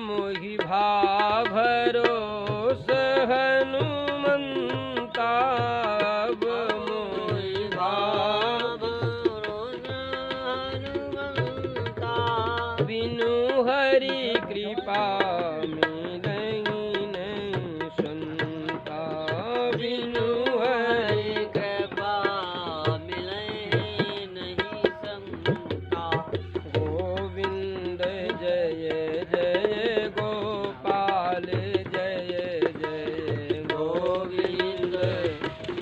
मोहि भाव भरोस हनुमंता अब मोहि भाव भरोस हनुमंता बिनु हरि कृपा मिलहि नहीं संता बिनु हरि कृपा मिलहि नहीं संता गोविंद जय जय गोपाल जय जय गोविंद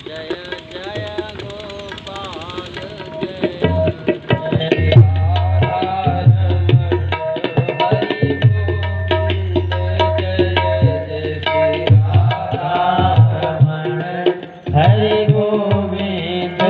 जय जय गोपाल जय जय हरि गोविंद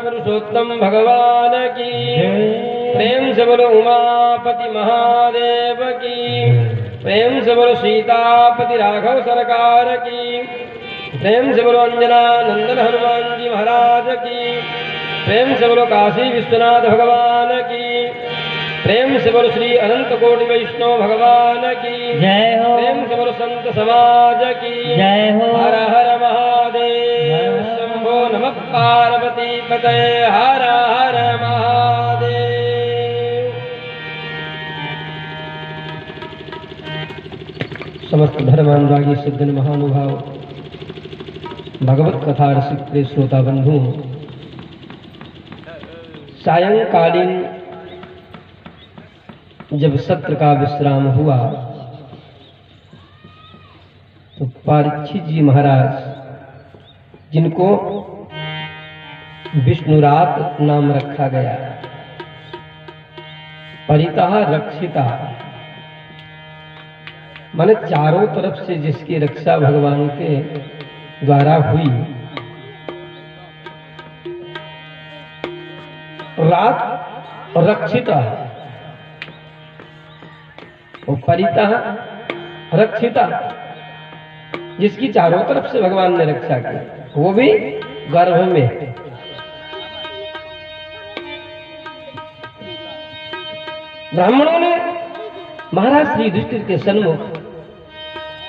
पुरुषोत्तम भगवान की, प्रेम से बोलो उमापति महादेव की। प्रेम से बोलो सीतापति राघव सरकार की, प्रेम से बोलो अंजना नंदन हनुमान जी महाराज की, प्रेम से बोलो काशी विश्वनाथ भगवान की, प्रेम से बोलो श्री अनंत कोटि वैष्णव भगवान की जय हो। प्रेम से बोलो संत समाज की जय हो। हर हर महादेव शंभो नमः पार्वती पतये हर हर महादेव। समस्त धर्मानुरागी सज्जन महानुभाव, भगवत कथा रसिक प्रिय श्रोता बंधु, सायंकालीन जब सत्र का विश्राम हुआ तो परीक्षित जी महाराज, जिनको विष्णुरात नाम रखा गया, परितः रक्षिता, माने चारों तरफ से जिसकी रक्षा भगवान के द्वारा हुई, रात रक्षिता और परितः रक्षिता, जिसकी चारों तरफ से भगवान ने रक्षा की, वो भी गर्भ में। ब्राह्मणों ने महाराज श्री युधिष्ठिर के सन्मुख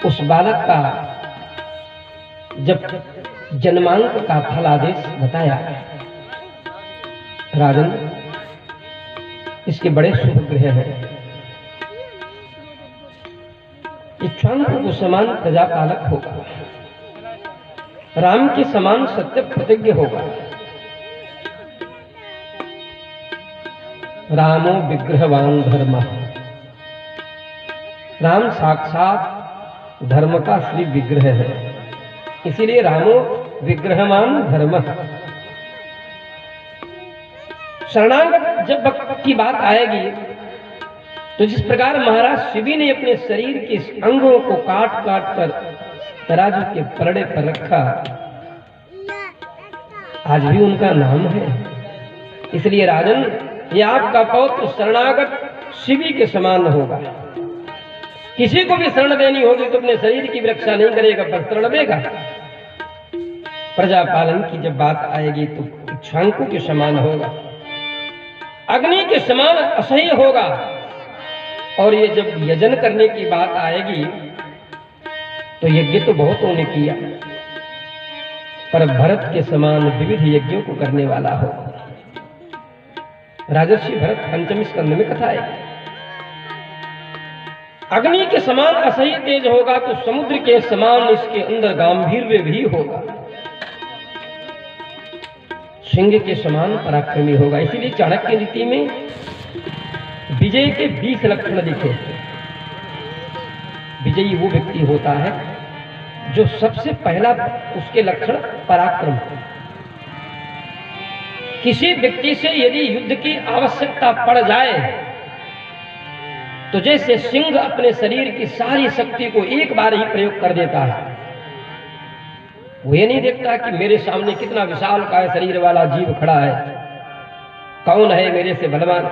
उस बालक का जब जन्मांक का फलादेश बताया, राजन इसके बड़े शुभ ग्रह हैं, इक्ष्वाकु को समान प्रजापालक होगा, राम के समान सत्य प्रतिज्ञ होगा, रामो विग्रहवान धर्म, राम साक्षात धर्म का श्री विग्रह है, इसीलिए रामो विग्रहवान धर्म। शरणागत जब भक्त की बात आएगी तो जिस प्रकार महाराज शिवी ने अपने शरीर के अंगों को काट काट कर तराजू के परड़े पर रखा, आज भी उनका नाम है। इसलिए राजन, ये आपका पौत्र शरणागत शिवी के समान होगा। किसी को भी शरण देनी होगी तो अपने शरीर की रक्षा नहीं करेगा पर शरण देगा। प्रजापालन की जब बात आएगी तो इक्ष्वाकु के समान होगा, अग्नि के समान असह्य होगा, और ये जब यजन करने की बात आएगी तो यज्ञ तो बहुतों ने किया, पर भरत के समान विविध यज्ञों को करने वाला हो। राजर्षि भरत पंचम स्कंद में कथा है। अग्नि के समान असह्य तेज होगा तो समुद्र के समान इसके अंदर गांभीर्य भी होगा, सिंह के समान पराक्रमी होगा। इसीलिए चाणक्य नीति में विजय के 20 लक्षण लिखे। विजयी वो व्यक्ति होता है जो सबसे पहला उसके लक्षण पराक्रम। किसी व्यक्ति से यदि युद्ध की आवश्यकता पड़ जाए तो जैसे सिंह अपने शरीर की सारी शक्ति को एक बार ही प्रयोग कर देता है, वो ये नहीं देखता कि मेरे सामने कितना विशालकाय शरीर वाला जीव खड़ा है, कौन है मेरे से बलवान,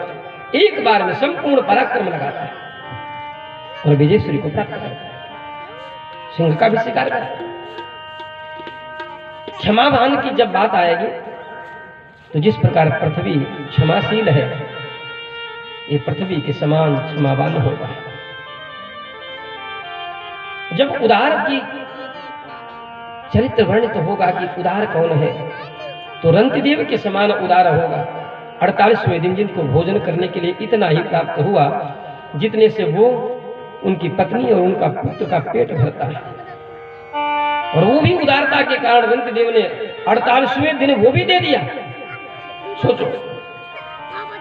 एक बार में संपूर्ण पराक्रम लगाता है और विजयश्री को प्राप्त करता है, सिंह का भी शिकार करता है। क्षमावान की जब बात आएगी तो जिस प्रकार पृथ्वी क्षमाशील है, ये पृथ्वी के समान क्षमावान होगा। जब उदार की चरित्र वर्णित होगा कि उदार कौन है, तो रंतिदेव के समान उदार होगा। 48वें दिन जिनको भोजन करने के लिए इतना ही प्राप्त हुआ जितने से वो उनकी पत्नी और उनका पुत्र का पेट भरता है, और वो भी उदारता के कारण रंतिदेव ने 48वें दिन वो भी दे दिया। सोचो,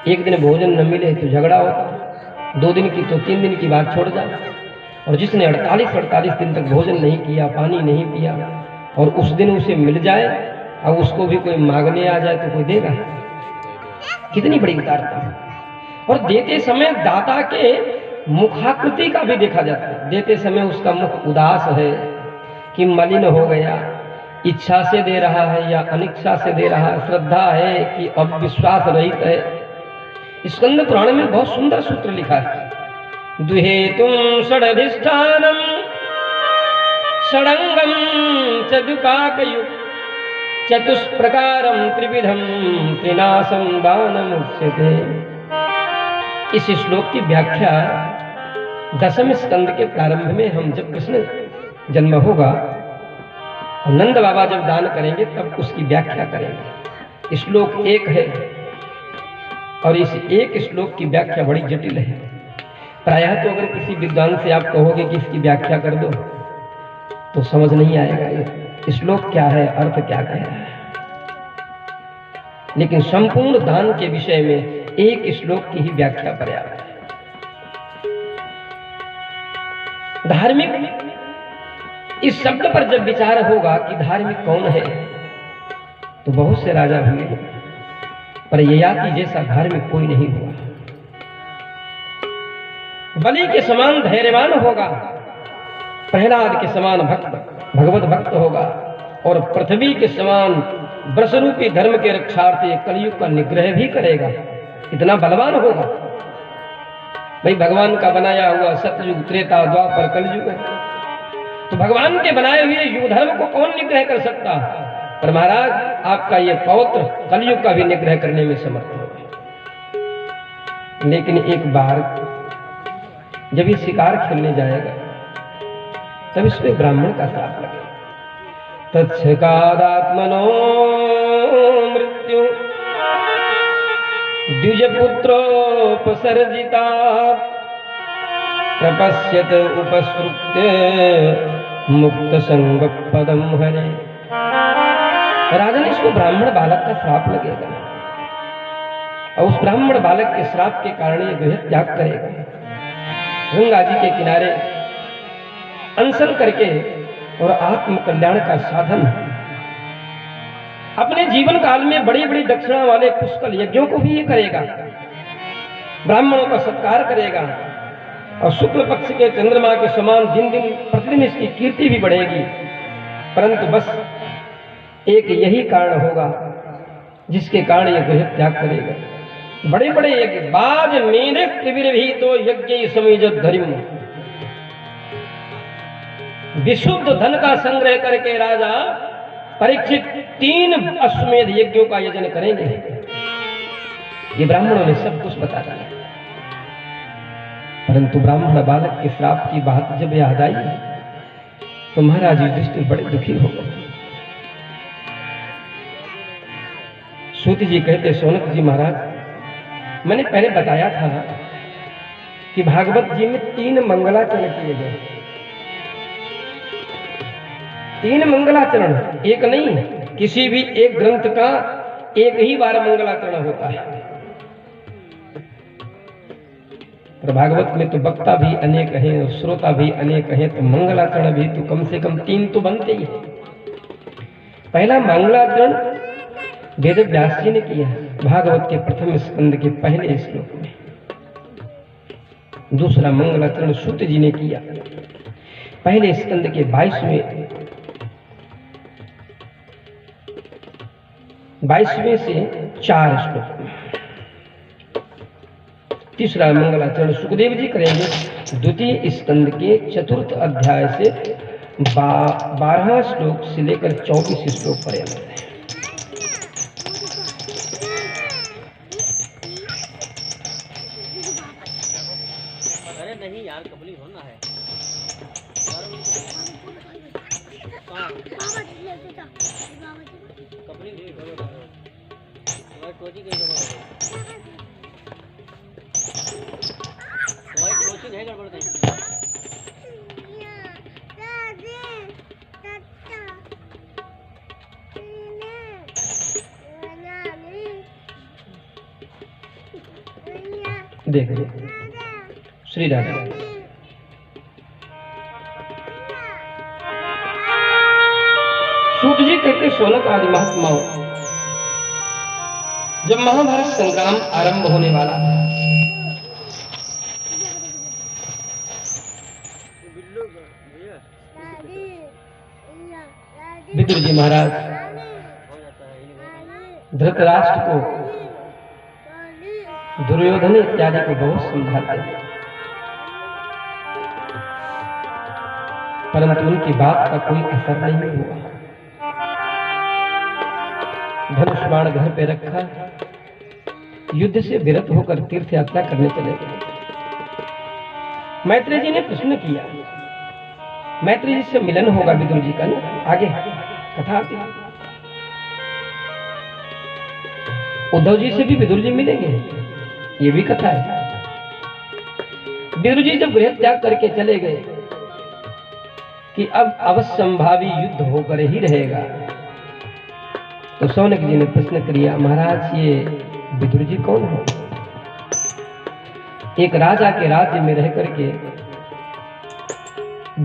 एक दिन भोजन न मिले तो झगड़ा होता, 2 दिन की तो 3 दिन की बात छोड़ जाए, और जिसने 48 दिन तक भोजन नहीं किया, पानी नहीं पिया, और उस दिन उसे मिल जाए और उसको भी कोई मांगने आ जाए तो कोई देगा? कितनी बड़ी उदारता है। और देते समय दाता के मुखाकृति का भी देखा जाता है। देते समय उसका मुख उदास है कि मलिन हो गया, इच्छा से दे रहा है या अनिच्छा से दे रहा है, श्रद्धा है कि अविश्वास रहित है। स्कंद पुराण में बहुत सुंदर सूत्र लिखा है दुहेतुं षडधिष्ठानं षडंगं चतुपाकयुक् चतुष्प्रकारं त्रिविधं त्रिनाशं दानमुच्यते। इस श्लोक की व्याख्या 10वें स्कंद के प्रारंभ में हम जब कृष्ण जन्म होगा और नंद बाबा जब दान करेंगे तब उसकी व्याख्या करेंगे। श्लोक एक है और इस एक श्लोक की व्याख्या बड़ी जटिल है। प्रायः तो अगर किसी विद्वान से आप कहोगे कि इसकी व्याख्या कर दो तो समझ नहीं आएगा ये श्लोक क्या है, अर्थ क्या कह रहा है। लेकिन संपूर्ण दान के विषय में एक श्लोक की ही व्याख्या पर्याप्त है। धार्मिक इस शब्द पर जब विचार होगा कि धार्मिक कौन है तो बहुत से राजा हुए, पर ययाति जैसा धार्मिक कोई नहीं हुआ। बलि के समान धैर्यवान होगा, प्रहलाद के समान भगवत भक्त होगा और पृथ्वी के समान ब्रसरूपी धर्म के रक्षार्थे कलयुग का निग्रह भी करेगा। इतना बलवान होगा। भाई भगवान का बनाया हुआ सतयुग, त्रेता, द्वापर, कलयुग है, तो भगवान के बनाए हुए युग धर्म को कौन निग्रह कर सकता? पर महाराज आपका ये पौत्र कलयुग का भी निग्रह करने में समर्थ होगा। लेकिन एक बार जब ये शिकार खेलने जाएगा तब इसमें ब्राह्मण का श्राप लगेगा। तत्सकादात्मनो मृत्यु द्विजपुत्रोपसर्जिता प्रपश्यत उपसृत्य मुक्त संग पदम हरे। राजन इसको ब्राह्मण बालक का श्राप लगेगा और उस ब्राह्मण बालक के श्राप के कारण ये गृह त्याग करेगा। गंगा जी के किनारे अनशन करके और आत्म कल्याण का साधन अपने जीवन काल में बड़ी बड़ी दक्षिणा वाले पुष्कल यज्ञों को भी ये करेगा, ब्राह्मणों का सत्कार करेगा और शुक्ल पक्ष के चंद्रमा के समान दिन दिन प्रतिदिन इसकी कीर्ति भी बढ़ेगी। परंतु बस एक यही कारण होगा जिसके कारण ये गृह त्याग करेगा। बड़े बड़े यज्ञ बाज मेरे त्रिविर भी तो यज्ञ समीजत धरिम, विशुद्ध धन का संग्रह करके राजा परीक्षित 3 अश्वमेध यज्ञों का यजन करेंगे। ये ब्राह्मणों ने सब कुछ बता दिया। परंतु ब्राह्मण बालक के श्राप की बात जब याद आई तो महाराज युधिष्ठिर बड़े दुखी हो गए। सूत जी कहते, सोनक जी महाराज मैंने पहले बताया था कि भागवत जी में 3 मंगलाचरण किए गए। 3 मंगलाचरण, एक नहीं, किसी भी एक ग्रंथ का एक ही बार मंगलाचरण होता है। पर भागवत में तो वक्ता भी अनेक हैं और श्रोता भी अनेक हैं, तो मंगलाचरण भी तो कम से कम 3 तो बनते ही हैं। पहला मंगलाचरण वेद व्यास जी ने किया भागवत के प्रथम स्कंद के पहले श्लोक में। दूसरा मंगलाचरण सूत जी ने किया पहले स्कंद के 22वें से 4 श्लोक में। तीसरा मंगलाचरण सुखदेव जी करेंगे द्वितीय स्कंद के 4th अध्याय से 12वां श्लोक से लेकर 24 श्लोक पर्यंत है। नहीं यार, कबली होना है। कबली नहीं होगा। वाइट कोचिंग है गड़बड़। वाइट कोचिंग है गड़बड़ नहीं। देख लो श्री राधा। सूत जी कहते, सोनक आदि महात्माओं, जब महाभारत संग्राम आरंभ होने वाला था विदुर जी महाराज धृतराष्ट्र को, दुर्योधन इत्यादि को बहुत समझाते हैं। परंतु उनकी बात का कोई असर नहीं हुआ। धनुष बाण घर पे रखा, युद्ध से विरत होकर तीर्थ यात्रा करने चले गए। मैत्रेय जी ने प्रश्न किया, मैत्रेय जी से मिलन होगा विदुर जी का ना, आगे कथा आती है। उद्धव जी से भी विदुर जी मिलेंगे, ये भी कथा है। विदुर जी जब गृह त्याग करके चले गए कि अब अवश्यंभावी युद्ध होकर ही रहेगा, तो शौनक जी ने प्रश्न किया, महाराज ये विदुर जी कौन है? एक राजा के राज्य में रह करके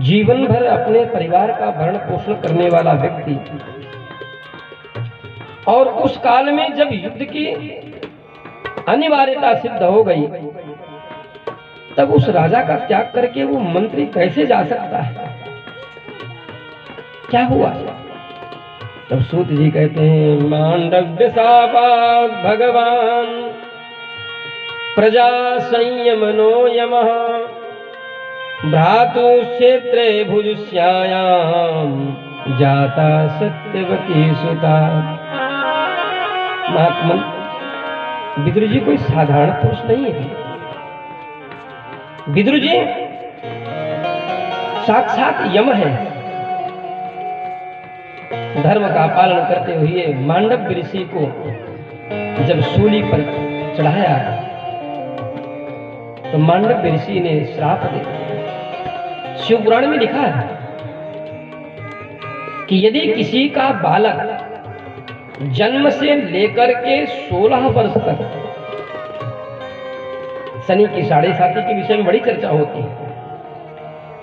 जीवन भर अपने परिवार का भरण पोषण करने वाला व्यक्ति, और उस काल में जब युद्ध की अनिवार्यता सिद्ध हो गई, तब उस राजा का त्याग करके वो मंत्री कैसे जा सकता है? क्या हुआ? तब सूत जी कहते हैं, मांडव्य शापात् भगवान प्रजा संयमनो यमः भ्रातु क्षेत्रे भुजस्यायाम जाता सत्यवती सुता। महात्मन, विदुर जी कोई साधारण पुरुष नहीं है। विदुर जी साक्षात यम है। धर्म का पालन करते हुए मांडव्य ऋषि को जब सूली पर चढ़ाया, तो मांडव्य ऋषि ने श्राप दे दिया। शिव पुराण में लिखा है कि यदि किसी का बालक जन्म से लेकर के 16 वर्ष तक, शनि की 7.5 के विषय में बड़ी चर्चा होती है,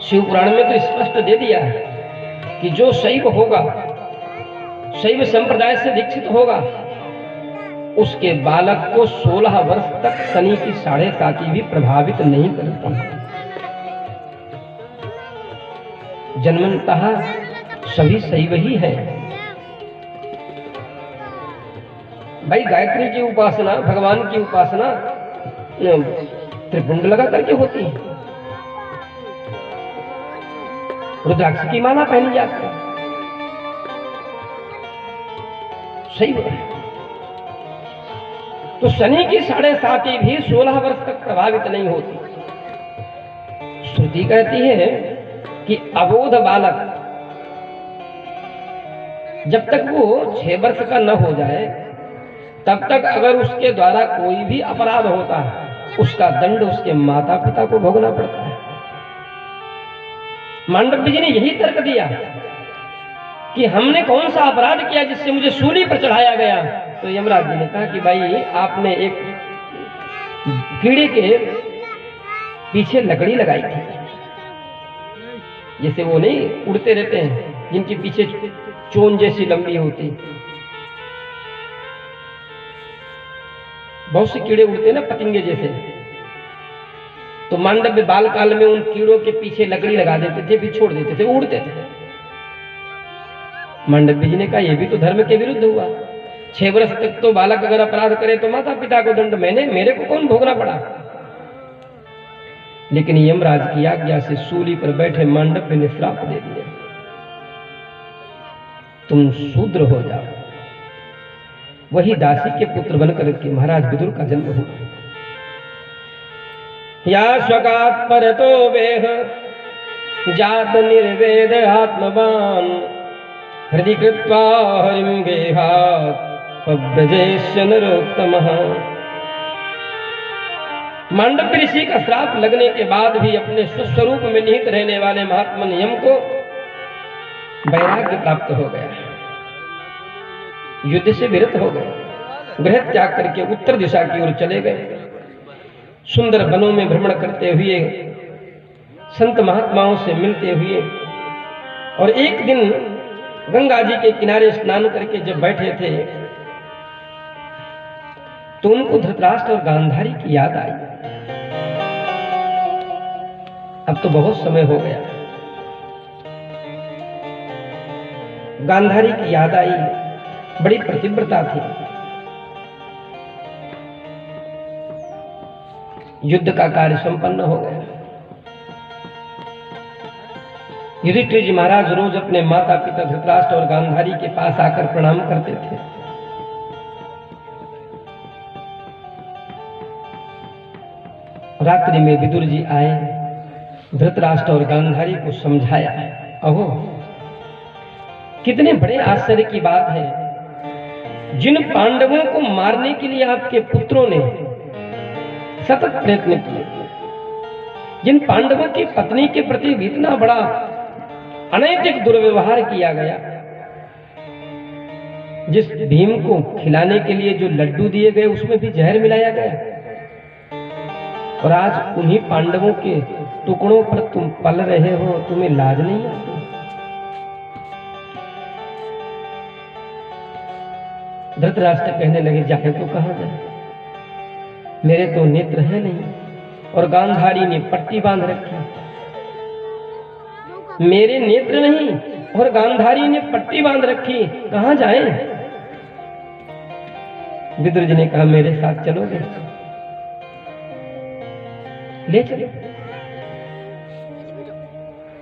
शिव पुराण में तो स्पष्ट दे दिया है कि जो शैव होगा, शैव संप्रदाय से दीक्षित होगा, उसके बालक को 16 वर्ष तक शनि की 7.5 भी प्रभावित नहीं करती। जन्मतः सभी शैव ही है। भाई गायत्री की उपासना, भगवान की उपासना त्रिपुंड लगा करके होती है, रुद्राक्ष की माला पहनी जाती है, शैव है। तो शनि की 7.5 भी 16 वर्ष तक प्रभावित नहीं होती। श्रुति कहती है कि अबोध बालक जब तक वो 6 वर्ष का न हो जाए, तब तक अगर उसके द्वारा कोई भी अपराध होता है, उसका दंड उसके माता पिता को भोगना पड़ता है। मांडव्य जी ने यही तर्क दिया कि हमने कौन सा अपराध किया जिससे मुझे सूली पर चढ़ाया गया? तो यमराज जी ने कहा कि भाई आपने एक कीड़े के पीछे लकड़ी लगाई थी, जैसे वो नहीं उड़ते रहते हैं जिनके पीछे चोन जैसी लंबी होती, बहुत से कीड़े उड़ते हैं ना पतंगे जैसे। तो मांडव्य बाल काल में उन कीड़ों के पीछे लकड़ी लगा देते थे, फिर छोड़ देते थे, उड़ते थे। मांडव्य जी ने कहा यह भी तो धर्म के विरुद्ध हुआ। 6 वर्ष तक तो बालक अगर अपराध करे तो माता पिता को दंड, मेरे को कौन भोगना पड़ा? लेकिन यमराज की आज्ञा से सूली पर बैठे मांडव्य ने श्राप दे दिया, तुम शूद्र हो जाओ। वही दासी के पुत्र बनकर के महाराज विदुर का जन्म हुआ। या स्वगात परतो वेह जात निर्वेद आत्मवान हृदि कृत्वा हरिं गेहात् पव्रजेष्य नरोत्तमः। मांडव्य ऋषि का श्राप लगने के बाद भी अपने स्वस्वरूप में निहित रहने वाले महात्मन यम को वैराग्य प्राप्त हो गया, युद्ध से विरत हो गए, गृह त्याग करके उत्तर दिशा की ओर चले गए। सुंदर वनों में भ्रमण करते हुए, संत महात्माओं से मिलते हुए, और एक दिन गंगा जी के किनारे स्नान करके जब बैठे थे तो उनको धृतराष्ट्र और गांधारी की याद आई। अब तो बहुत समय हो गया, गांधारी की याद आई, बड़ी प्रतिव्रता थी। युद्ध का कार्य संपन्न हो गया। युधिष्ठिर जी महाराज रोज अपने माता पिता धृतराष्ट्र और गांधारी के पास आकर प्रणाम करते थे। रात्रि में विदुर जी आए, धृतराष्ट्र और गांधारी को समझाया। अहो, कितने बड़े आश्चर्य की बात है, जिन पांडवों को मारने के लिए आपके पुत्रों ने सतत प्रयत्न किए, जिन पांडवों की पत्नी के प्रति इतना बड़ा अनैतिक दुर्व्यवहार किया गया, जिस भीम को खिलाने के लिए जो लड्डू दिए गए उसमें भी जहर मिलाया गया, और आज उन्हीं पांडवों के टुकड़ों पर तुम पल रहे हो, तुम्हें लाज नहीं आती? धृतराष्ट्र कहने लगे, जाए तो कहां जाए, मेरे तो नेत्र है नहीं, और गांधारी ने पट्टी बांध रखी। मेरे नेत्र नहीं और गांधारी ने पट्टी बांध रखी, कहां जाएं? विदुर जी ने कहा, मेरे साथ चलोगे? ले चलो।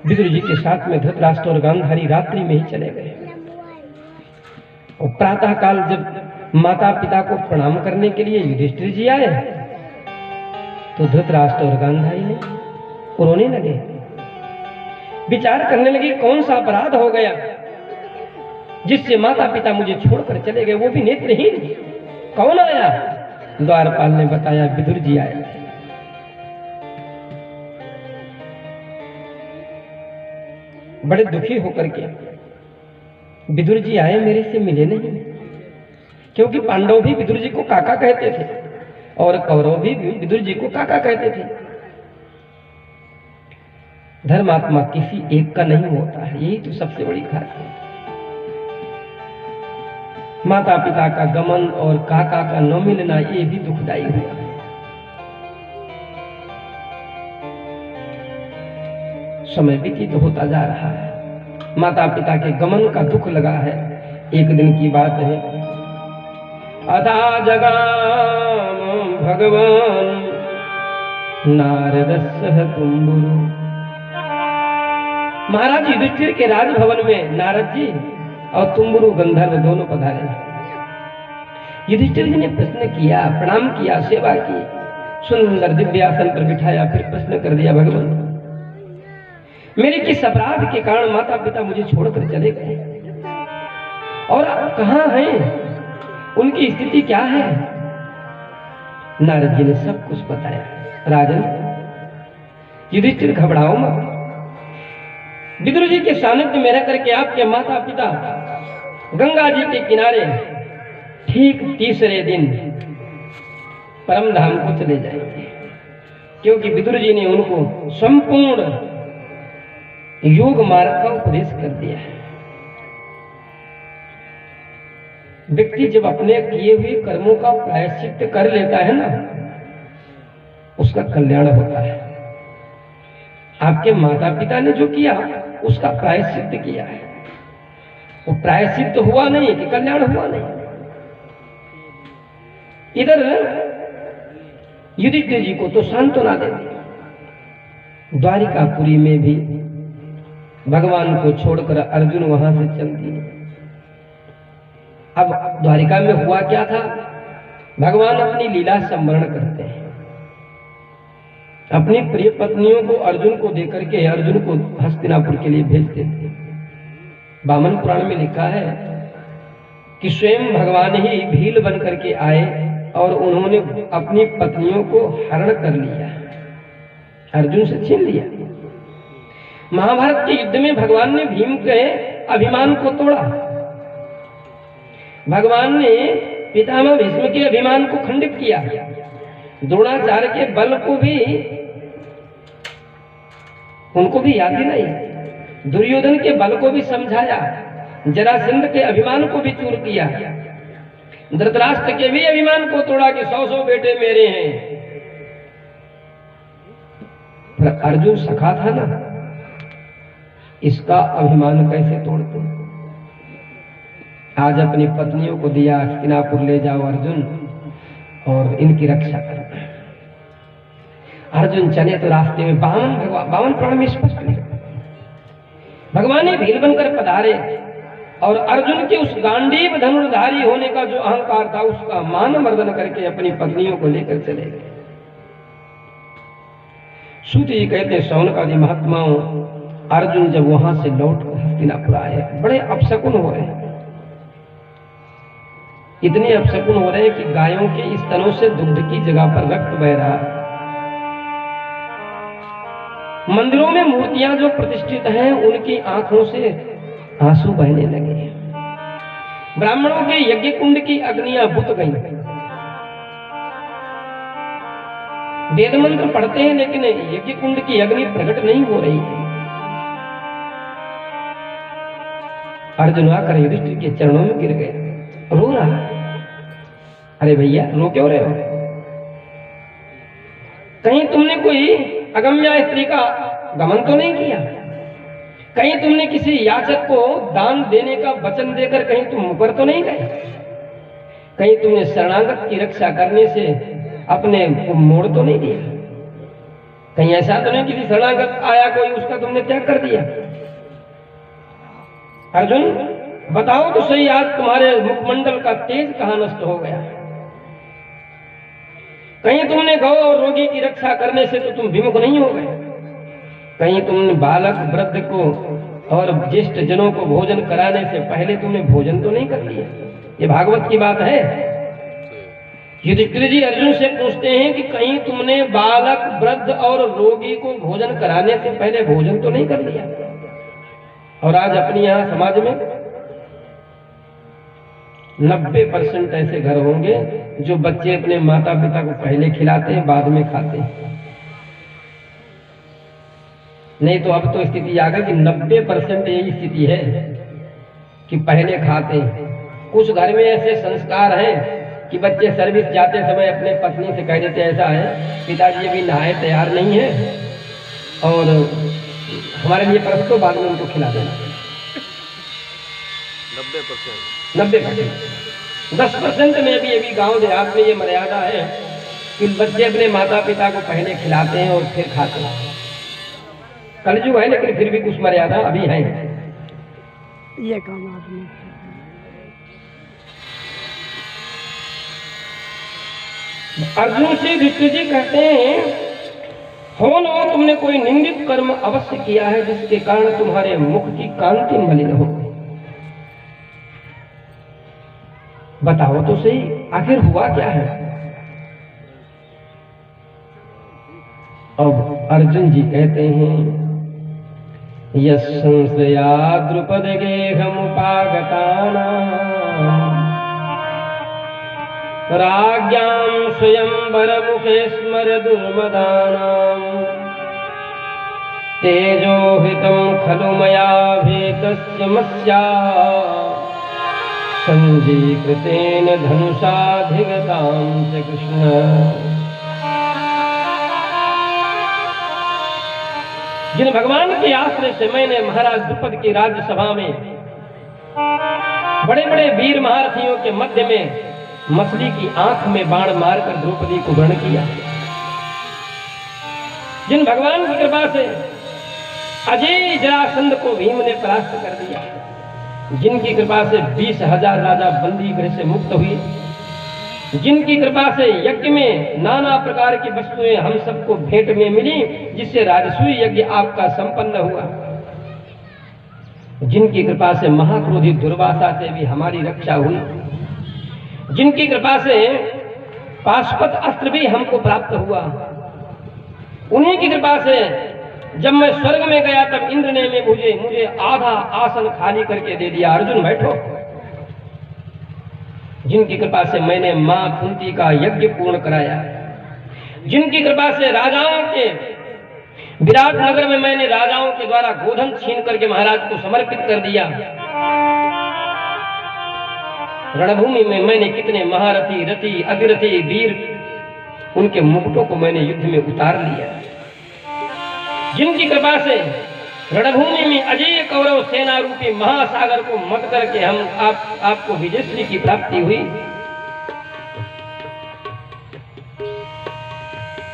विदुर जी के साथ में धृतराष्ट्र और गांधारी रात्रि में ही चले गए। और प्रातः काल जब माता पिता को प्रणाम करने के लिए युधिष्ठिर जी आए, तो धृतराष्ट्र और गांधारी ने रोने लगे, विचार करने लगे, कौन सा अपराध हो गया जिससे माता पिता मुझे छोड़कर चले गए, वो भी नेत्रहीन? कौन आया? द्वारपाल ने बताया, विदुर जी आए। बड़े दुखी होकर के विदुर जी आए, मेरे से मिले नहीं, क्योंकि पांडव भी विदुर जी को काका कहते थे और कौरव भी विदुर जी को काका कहते थे। धर्मात्मा किसी एक का नहीं होता है, यही तो सबसे बड़ी खासियत है। माता पिता का गमन और काका का न मिलना, ये भी दुखदायी हुआ। समय व्यतीत होता जा रहा है, माता पिता के गमन का दुख लगा है। एक दिन की बात है, अथा जगाम भगवान नारदस्सह तुम्बुरु। महाराज युधिष्ठिर के राजभवन में नारद जी और तुम्बुरु गंधर्व दोनों पधारे। युधिष्ठिर जी ने प्रश्न किया, प्रणाम किया, सेवा की, सुंदर दिव्यासन पर बिठाया, फिर प्रश्न कर दिया, भगवान मेरे किस अपराध के कारण माता पिता मुझे छोड़कर चले गए, और आप कहां हैं, उनकी स्थिति क्या है? नारद जी ने सब कुछ बताया। राजन, युधिष्ठिर घबराओ मत, विदुर जी के सानिध्य में रह करके आपके माता पिता गंगा जी के किनारे ठीक तीसरे दिन परम धाम को चले जाएंगे, क्योंकि विदुर जी ने उनको संपूर्ण योग मार्ग का उपदेश कर दिया है। व्यक्ति जब अपने किए हुए कर्मों का प्रायश्चित कर लेता है ना, उसका कल्याण होता है। आपके माता पिता ने जो किया उसका प्रायश्चित किया है, वो प्रायश्चित हुआ नहीं कि कल्याण हुआ नहीं। इधर युधिष्ठिर जी को तो सांत्वना दे दी। द्वारिकापुरी में भी भगवान को छोड़कर अर्जुन वहां से चल दिए। अब द्वारिका में हुआ क्या था, भगवान अपनी लीला स्मरण करते हैं, अपनी प्रिय पत्नियों को अर्जुन को देकर के अर्जुन को हस्तिनापुर के लिए भेज देते। वामन पुराण में लिखा है कि स्वयं भगवान ही भील बन करके आए और उन्होंने अपनी पत्नियों को हरण कर लिया, अर्जुन से छीन लिया। महाभारत के युद्ध में भगवान ने भीम के अभिमान को तोड़ा, भगवान ने पितामह भीष्म के अभिमान को खंडित किया, द्रोणाचार्य के बल को भी उनको भी याद दिलाई, दुर्योधन के बल को भी समझाया, जरासंध के अभिमान को भी चूर किया, धृतराष्ट्र के भी अभिमान को तोड़ा कि 100 बेटे मेरे हैं। पर अर्जुन सखा था ना, इसका अभिमान कैसे तोड़ते? आज अपनी पत्नियों को दिया, हस्तिनापुर ले जाओ अर्जुन और इनकी रक्षा करो। अर्जुन चले तो रास्ते में बावन पुराण में स्पष्ट लिखा, भगवान ने भील बनकर पधारे और अर्जुन के उस गांडीव धनुर्धारी होने का जो अहंकार था उसका मान मर्दन करके अपनी पत्नियों को लेकर चले गए। सूत जी कहते हैं शौनकादि महात्माओं, अर्जुन जब वहां से लौट कर हस्तिनापुर आए, बड़े अपशकुन हो रहे हैं। इतने अपशकुन हो रहे हैं कि गायों के स्तनों से दुग्ध की जगह पर रक्त बह रहा है। मंदिरों में मूर्तियां जो प्रतिष्ठित हैं उनकी आंखों से आंसू बहने लगे। ब्राह्मणों के यज्ञ कुंड की अग्नियां बुझ गईं। वेद मंत्र पढ़ते हैं लेकिन यज्ञ कुंड की अग्नि प्रकट नहीं हो रही है। अर्जुन आकर युधिष्ठिर के चरणों में गिर गए, रो रहा। अरे भैया रो क्यों रहे हो? कहीं तुमने कोई अगम्या स्त्री का गमन तो नहीं किया? कहीं तुमने किसी याचक को दान देने का वचन देकर कहीं तुम मुकर तो नहीं गए? कहीं तुमने शरणागत की रक्षा करने से अपने को मोड़ तो नहीं दिया? कहीं ऐसा तो नहीं किसी शरणागत आया कोई उसका तुमने त्याग कर दिया? अर्जुन बताओ तो सही, आज तुम्हारे मुखमंडल का तेज कहां नष्ट हो गया? कहीं तुमने गौ और रोगी की रक्षा करने से तो तुम विमुख नहीं हो गए? कहीं तुमने बालक वृद्ध को और ज्येष्ठ जनों को भोजन कराने से पहले तुमने भोजन तो नहीं कर लिया? ये भागवत की बात है। युधिष्ठिर जी अर्जुन से पूछते हैं कि कहीं तुमने बालक वृद्ध और रोगी को भोजन कराने से पहले भोजन तो नहीं कर लिया? और आज अपनी यहां समाज में 90% ऐसे घर होंगे जो बच्चे अपने माता पिता को पहले खिलाते हैं बाद में खाते हैं। नहीं तो अब तो स्थिति आ गई कि 90% यही स्थिति है कि पहले खाते हैं। कुछ घर में ऐसे संस्कार हैं कि बच्चे सर्विस जाते समय अपने पत्नी से कह देते ऐसा है, पिताजी अभी नहाए तैयार नहीं है और हमारे लिए परस तो बाद में उनको खिला देना। 90%। 10% में भी अभी गांव देहात में ये मर्यादा है कि बच्चे अपने माता पिता को पहले खिलाते हैं और फिर खाते हैं। कलयुग है लेकिन फिर भी कुछ मर्यादा अभी है। ये काम आपने अर्जुन से युधिष्ठिर जी कहते हैं, हो न तुमने कोई निंदित कर्म अवश्य किया है जिसके कारण तुम्हारे मुख की कांति मलिन हो। बताओ तो सही, आखिर हुआ क्या है? अब अर्जुन जी कहते हैं, यस्संशया द्रुपद गेहमुपागतानां राज्ञां स्वयंवरमुखे स्मर दुर्मदानां तेजोहितं खलु मया भेतस्य मस्या संजीकृतेन धनुषाधिगतां च कृष्ण। जिन भगवान के आश्रय से मैंने महाराज द्रुपद की राज्यसभा में बड़े बड़े वीर महारथियों के मध्य में मछली की आंख में बाण मारकर द्रौपदी को ग्रहण किया, जिन भगवान की कृपा से अजय जरासंध को भीम ने परास्त कर दिया, जिनकी कृपा से 20,000 राजा बंदी गृह से मुक्त हुए, जिनकी कृपा से यज्ञ में नाना प्रकार की वस्तुएं हम सबको भेंट में मिली जिससे राजसूय यज्ञ आपका संपन्न हुआ, जिनकी कृपा से महाक्रोधी दुर्वासा से भी हमारी रक्षा हुई, जिनकी कृपा से पाशुपत अस्त्र भी हमको प्राप्त हुआ, उन्हीं की कृपा से जब मैं स्वर्ग में गया तब इंद्र ने मुझे आधा आसन खाली करके दे दिया, अर्जुन बैठो। जिनकी कृपा से मैंने मां कुंती का यज्ञ पूर्ण कराया, जिनकी कृपा से राजाओं के विराट नगर में मैंने राजाओं के द्वारा गोधन छीन करके महाराज को समर्पित कर दिया, रणभूमि में मैंने कितने महारथी रथी अतिरथी वीर उनके मुकुटों को मैंने युद्ध में उतार लिया, जिनकी कृपा से रणभूमि में अजय कौरव सेना रूपी महासागर को मत करके हम आपको विजयश्री की प्राप्ति हुई।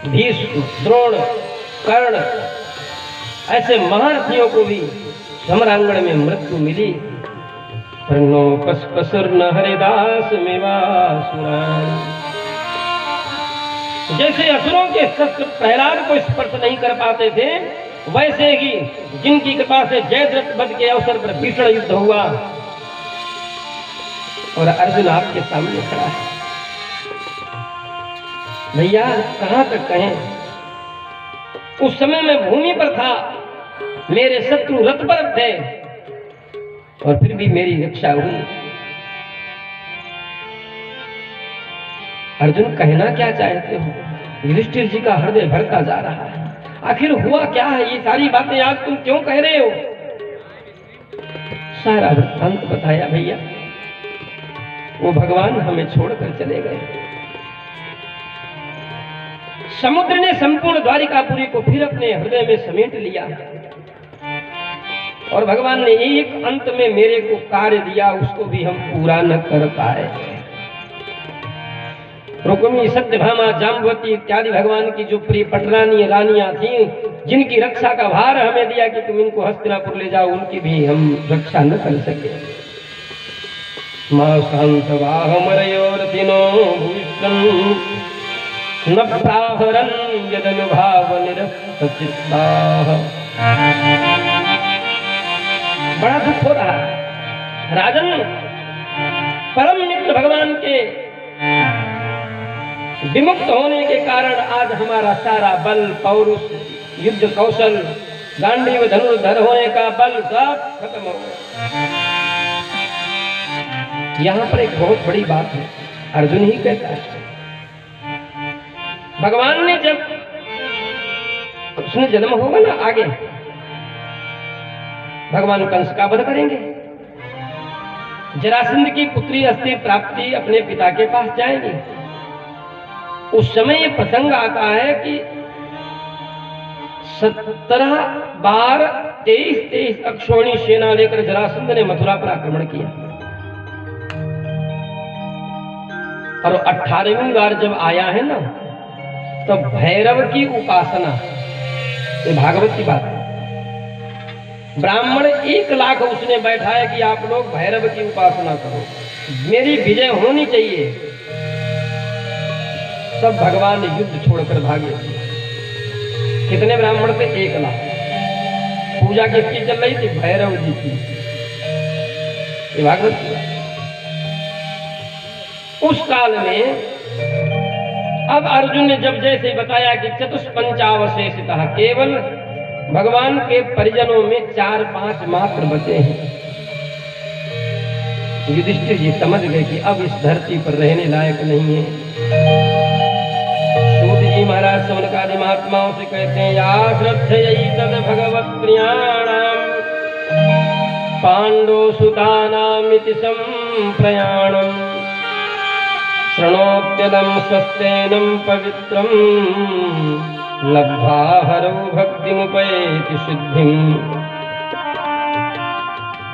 भीष्म द्रोण कर्ण ऐसे महारथियों को भी समरांगण में मृत्यु मिली, पर नो पस पसर न हरिदास मेवासुरान। जैसे असुरों के शस्त्र प्रहलाद को स्पर्श नहीं कर पाते थे, वैसे ही जिनकी कृपा से जयद्रथ वध के अवसर पर भीषण युद्ध हुआ और अर्जुन आपके सामने खड़ा है। भैया कहां तक कहें, उस समय मैं भूमि पर था, मेरे शत्रु रथ पर थे और फिर भी मेरी रक्षा हुई। अर्जुन कहना क्या चाहते हो? युधिष्ठिर जी का हृदय भरता जा रहा है। आखिर हुआ क्या है? ये सारी बातें आज तुम क्यों कह रहे हो? सारा वृत्तांत बताया भैया। वो भगवान हमें छोड़कर चले गए। समुद्र ने संपूर्ण द्वारिकापुरी को फिर अपने हृदय में समेट लिया और भगवान ने एक अंत में मेरे को कार्य दिया, उसको भी हम पूरा न कर पाए। रुक्मी, सत्यभामा, जाम्बवती इत्यादि भगवान की जो प्रिय पटरानी रानियां थीं, जिनकी रक्षा का भार हमें दिया कि तुम इनको हस्तिनापुर ले जाओ, उनकी भी हम रक्षा न कर सके। मां शांतवाहमरयोरतिनो भूषन् न प्राहरन् यदनुभाव निरस्तचित्ताः। बड़ा दुख हो रहा है राजन। परम मित्र भगवान के विमुक्त होने के कारण आज हमारा सारा बल, पौरुष, युद्ध कौशल, गांडीव धनुर्धर होने का बल सब खत्म हो गया। यहाँ पर एक बहुत बड़ी बात है, अर्जुन ही कहता है। भगवान ने जब उसने जन्म होगा ना आगे, भगवान कंस का वध करेंगे, जरासंध की पुत्री अस्थि प्राप्ति अपने पिता के पास जाएंगे। उस समय ये प्रसंग आता है कि 17 बार 23 अक्षौणी सेना लेकर जरासंध ने मथुरा पर आक्रमण किया और 18वीं बार जब आया है ना, तो भैरव की उपासना, ये भागवत की बात है। ब्राह्मण 1 लाख उसने बैठाया कि आप लोग भैरव की उपासना करो, मेरी विजय होनी चाहिए। सब भगवान युद्ध छोड़कर भागे। कितने ब्राह्मण थे? 1 लाख। पूजा किसकी चल रही थी? भैरव जी की। ये भागवत की बात। उस काल में अब अर्जुन ने जब जैसे बताया कि चतुष्पंचावशेषितः, केवल भगवान के परिजनों में 4-5 मात्र बचे हैं। युधिष्ठिर जी समझ गए कि अब इस धरती पर रहने लायक नहीं है। सूत जी महाराज सौनकादि महात्माओं से कहते हैं, या श्रद्धेयैतद् भगवत् प्रियाणाम् पांडव सुतानामिति संप्रयाणम् शृणोत्यदं स्वस्तेनं पवित्रं लब्ध्वा हरौ भक्तिमुपैति शुद्धिम्।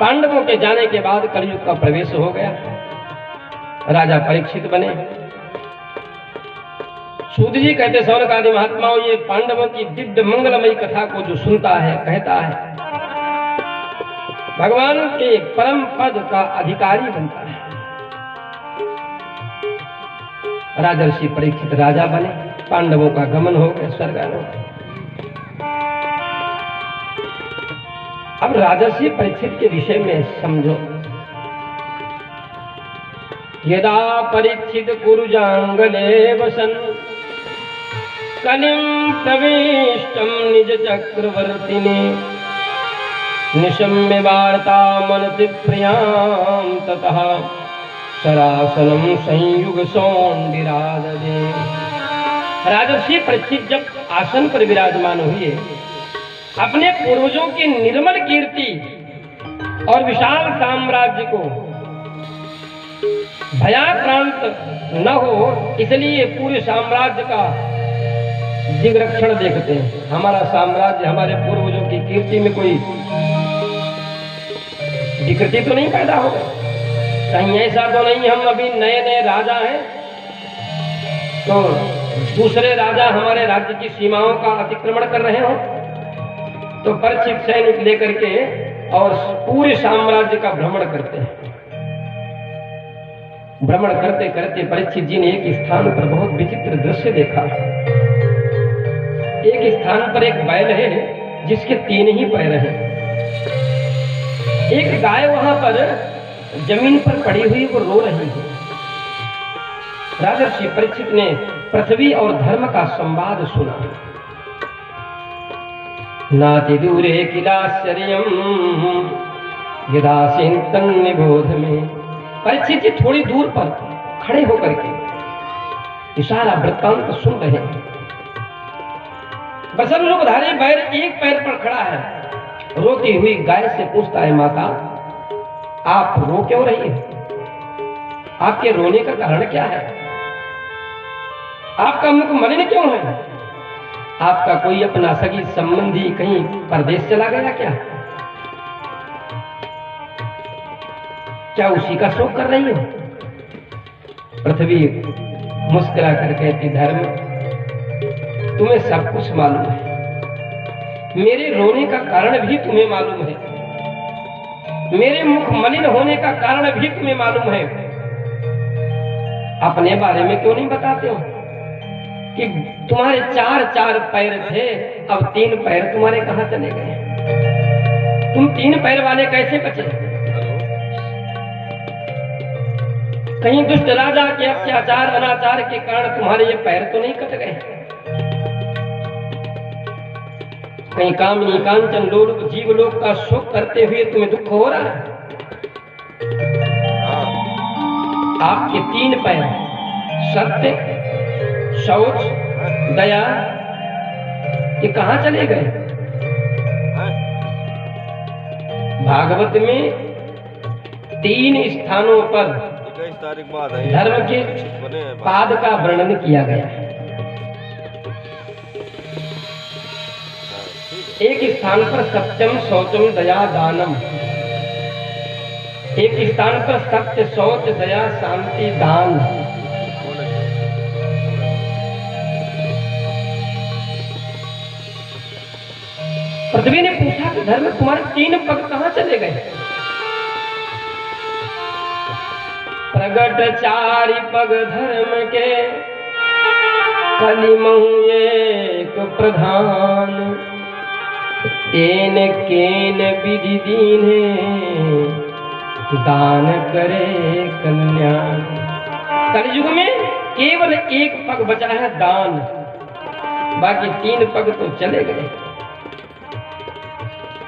पांडवों के जाने के बाद कलयुग का प्रवेश हो गया। राजा परीक्षित बने। सूत जी कहते, सौनकादि महात्माओं, ये पांडवों की दिव्य मंगलमयी कथा को जो सुनता है, कहता है, भगवान के परम पद का अधिकारी बनता है। राजर्षि परीक्षित राजा बने, पांडवों का गमन हो गया स्वर्गारोहण। अब राजर्षि परीक्षित के विषय में समझो। यदा परीक्षित कुरुजांगले वसन कलिं प्रविष्टं निज चक्रवर्तिने निशम्य वार्ता मनति प्रियां ततः सरासनम संयुग सौंडिराददे। राजर्षि परीक्षित जब आसन पर विराजमान हुए, अपने पूर्वजों की निर्मल कीर्ति और विशाल साम्राज्य को भयाक्रांत न हो, इसलिए पूरे साम्राज्य का दिग्रक्षण देखते हैं। हमारा साम्राज्य, हमारे पूर्वजों की कीर्ति में कोई विकृति तो नहीं पैदा होगा, कहीं ऐसा तो नहीं हम अभी नए नए राजा हैं तो दूसरे राजा हमारे राज्य की सीमाओं का अतिक्रमण कर रहे हो। तो परीक्षित सैनिक लेकर के और पूरे साम्राज्य का भ्रमण करते हैं। भ्रमण करते करते परीक्षित जी ने एक स्थान पर बहुत विचित्र दृश्य देखा। एक स्थान पर एक बैल है जिसके 3 ही पैर हैं। एक गाय वहां पर जमीन पर पड़ी हुई वो रो रही है। राजर्षि परीक्षित ने पृथ्वी और धर्म का संवाद सुना। नाति दूरे किलाश्चर्यम् यदासीन तन्निबोध में। परीक्षित जी थोड़ी दूर पर खड़े होकर के इशारा वृत्तांत सुन रहे हैं। बसन रूपधारी बैल एक पैर पर खड़ा है, रोती हुई गाय से पूछता है, माता आप रो क्यों रही हैं? आपके रोने का कारण क्या है? आपका मुख मलिन क्यों है? आपका कोई अपना सगी संबंधी कहीं परदेश चला गया क्या? क्या उसी का शोक कर रही हो? पृथ्वी मुस्कुरा कर कहती, धर्म तुम्हें सब कुछ मालूम है, मेरे रोने का कारण भी तुम्हें मालूम है, मेरे मुख मलिन होने का कारण भी तुम्हें मालूम है। अपने बारे में क्यों नहीं बताते हो कि तुम्हारे 4 पैर थे, अब 3 पैर तुम्हारे कहां चले गए? तुम 3 पैर वाले कैसे बचे? कहीं दुष्ट राजा के अत्याचार अनाचार के कारण तुम्हारे ये पैर तो नहीं कट गए? कहीं कामनी कांचन लोलुप जीवलोक का शोक करते हुए तुम्हें दुख हो रहा है? आपके 3 पैर सत्य, शौच, दया, ये कहां चले गए? भागवत में 3 स्थानों पर धर्म के पाद का वर्णन किया गया है। एक स्थान पर सत्यम शौचम दया दानम, एक स्थान पर सत्य शौच दया शांति दान। पृथ्वी ने पूछा कि धर्म तुम्हारे 3 पग कहां चले गए? प्रगट 4 पग धर्म के कलिमहु एक प्रधान, एन केन विधि दीने दान करे कल्याण। कलयुग में केवल 1 पग बचा है दान, बाकी 3 पग तो चले गए।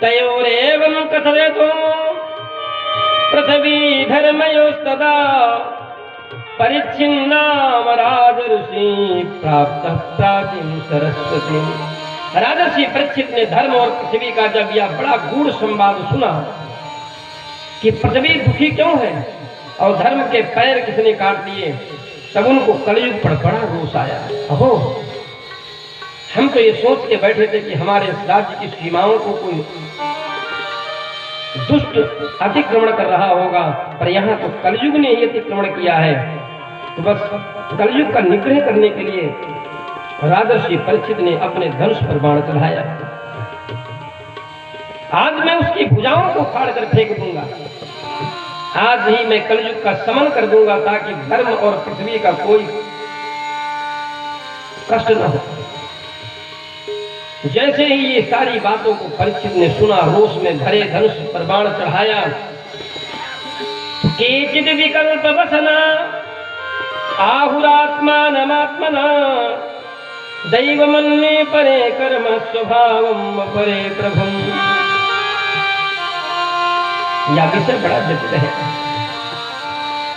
तयोरेवं कथयतो पृथ्वी धर्मयोस्तदा परिच्छिन्नाम राजर्षि प्राप्त प्राचीन सरस्वती। राजर्षि परीक्षित ने धर्म और पृथ्वी का जब यह बड़ा गूढ़ संवाद सुना कि पृथ्वी दुखी क्यों है और धर्म के पैर किसने काट दिए, तब उनको कलयुग पर बड़ा रोष आया। अहो, हम तो ये सोच के बैठे थे कि हमारे राज्य की सीमाओं को कोई दुष्ट अतिक्रमण कर रहा होगा, पर यहाँ तो कलयुग ने ये अतिक्रमण किया है। तो बस कलयुग का निग्रह करने के लिए राजर्षि परीक्षित ने अपने धनुष पर बाण चढ़ाया। आज मैं उसकी भुजाओं को फाड़ कर फेंक दूंगा, आज ही मैं कलयुग का समन कर दूंगा, ताकि धर्म और पृथ्वी का कोई कष्ट न हो। जैसे ही ये सारी बातों को परीक्षित ने सुना, रोष में भरे धनुष पर बाण चढ़ाया। केचिद विकल्प वसना आहुरात्मानमात्मना दैव मन्ये परे कर्म स्वभावम परे प्रभुम। यह विषय बड़ा जटिल है,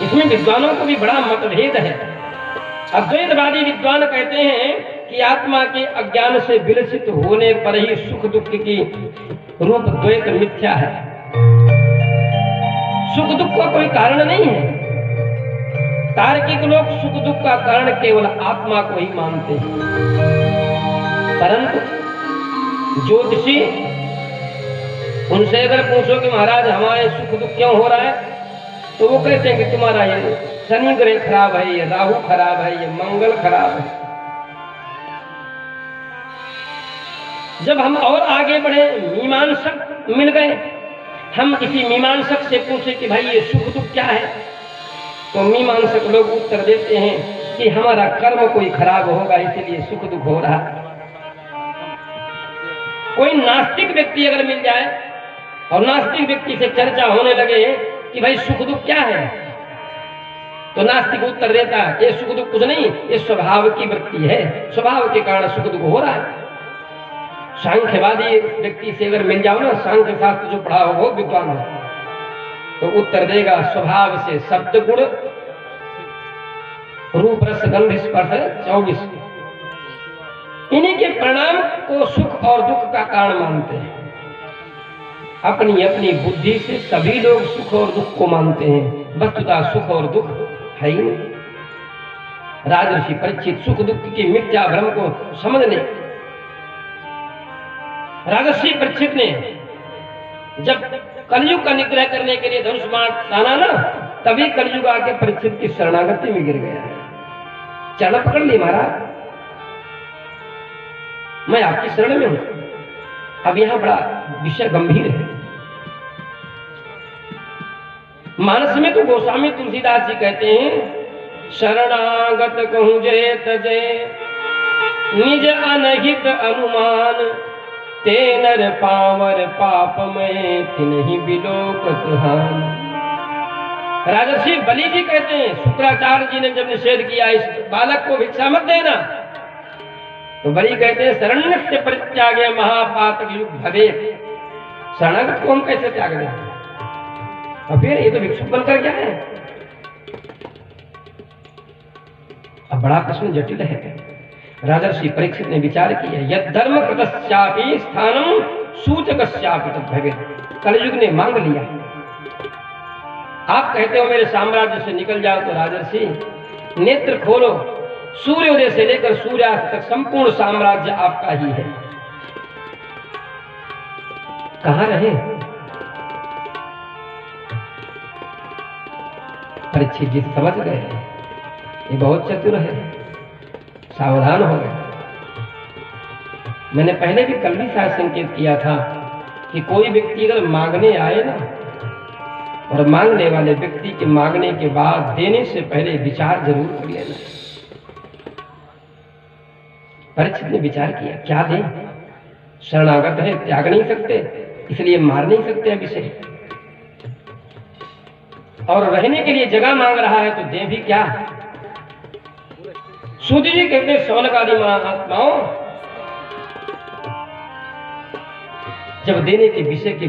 इसमें विद्वानों को भी बड़ा मतभेद है। अद्वैतवादी विद्वान कहते हैं कि आत्मा के अज्ञान से विलसित होने पर ही सुख दुख की रूप द्वैत मिथ्या है। सुख दुख का कोई कारण नहीं है। तार्किक लोग सुख दुख का कारण केवल आत्मा को ही मानते हैं, परंतु ज्योतिषी, उनसे अगर पूछो कि महाराज हमारे सुख दुख क्यों हो रहा है, तो वो कहते हैं कि तुम्हारा ये शनि ग्रह खराब है, ये राहु खराब है, ये मंगल खराब है। जब हम और आगे बढ़े, मीमांसक मिल गए हम किसी मीमांसक से पूछे कि भाई ये सुख दुख क्या है, तो मीमांसक लोग उत्तर देते हैं कि हमारा कर्म कोई खराब होगा इसलिए सुख दुख हो रहा। कोई नास्तिक व्यक्ति अगर मिल जाए और नास्तिक व्यक्ति से चर्चा होने लगे कि भाई सुख दुख क्या है, तो नास्तिक उत्तर देता है ये सुख दुख कुछ नहीं, ये स्वभाव की वृत्ति है, स्वभाव के कारण सुख दुख हो रहा है। सांख्यवादी व्यक्ति से अगर मिल जाओ ना, सांख्य शास्त्र जो पढ़ा हो बहुत विद्वान हो, तो उत्तर देगा स्वभाव से शब्द गुण रूप रस गंध स्पर्श 24 इन्हीं के परिणाम को सुख और दुख का कारण मानते हैं। अपनी अपनी बुद्धि से सभी लोग सुख और दुख को मानते हैं, वस्तुतः सुख और दुख है ही नहीं। राजर्षि परीक्षित सुख दुख की मिथ्या भ्रम को समझ ले। राजर्षि परीक्षित ने जब कलयुग का निग्रह करने के लिए धनुष बाण ताना ना, तभी कलयुग आके परीक्षित की शरणागति में गिर गया। चरण पकड़ ली महाराज, मैं आपकी शरण में हूं। अब यहां बड़ा विषय गंभीर है। मानस में तो गोस्वामी तुलसीदास जी कहते हैं शरणागत कहूं जय तजे निज अनहित अनुमान ते नर पावर पाप में तिन्हि बिलोकत हान। राजर्षि बलि जी कहते हैं शुक्राचार्य जी ने जब निषेध किया इस बालक को भिक्षा मत देना, तो बलि कहते हैं शरण्य से परित्यागे महापातक युग भवे। शरणागत को हम कैसे त्याग दें? और फिर ये तो भिक्षुक बनकर क्या है? अब बड़ा प्रश्न जटिल है। राजर्षि परीक्षित ने विचार किया यद धर्म कृतस्यापि स्थानम सूचकस्यापि तद्भवेत्। कलयुग ने मांग लिया, आप कहते हो मेरे साम्राज्य से निकल जाओ, तो राजर्षि नेत्र खोलो, सूर्योदय से लेकर सूर्यास्त तक संपूर्ण साम्राज्य आपका ही है। कहां रहे? परीक्षित जी समझ गए ये बहुत चतुर है, सावधान हो गए। मैंने पहले भी कल भी शायद संकेत किया था कि कोई व्यक्ति अगर मांगने आए ना, और मांगने वाले व्यक्ति के मांगने के बाद देने से पहले विचार जरूर कर लेना। परीक्षित ने विचार किया क्या दें? शरणागत है, त्याग नहीं सकते, इसलिए मार नहीं सकते अभिषेक, और रहने के लिए जगह मांग रहा है तो दे भी क्या? सूत जी कहते शौनक आदि महात्माओं जब देने के विषय के